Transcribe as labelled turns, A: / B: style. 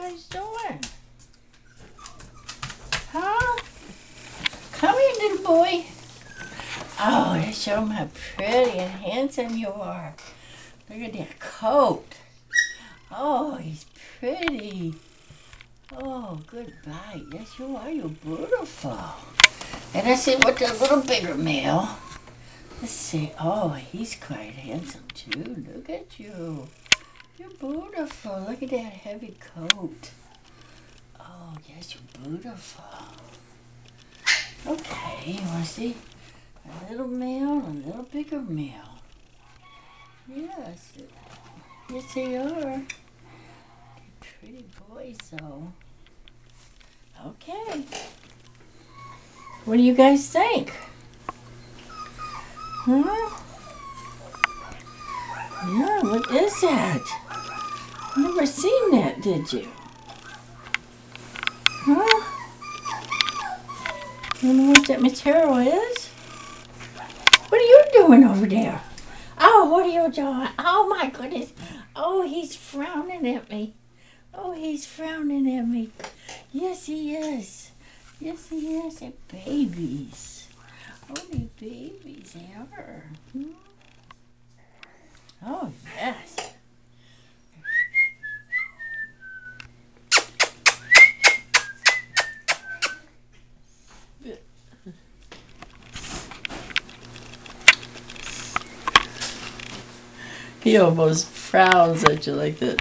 A: guys doing? Huh? Come here, little boy. Oh, let's show him how pretty and handsome you are. Look at that coat. Oh, he's pretty. Oh, good bite. Yes, you are. You're beautiful. And let's see what the little bigger male. Let's see. Oh, he's quite handsome too. Look at you. You're beautiful. Look at that heavy coat. Oh, yes, you're beautiful. Okay, you want to see a little male and a little bigger male? Yes. Yes, they are. They're pretty boys, though. Okay. What do you guys think? Huh? Yeah, what is that? Never seen that, did you? Huh? You know what that material is? What are you doing over there? Oh, what are you doing? Oh, my goodness. Oh, he's frowning at me. Oh, he's frowning at me. Yes, he is. Yes, he is. They're babies. Oh, they're babies. They are. Hmm? Oh, yes. He almost frowns at you like that.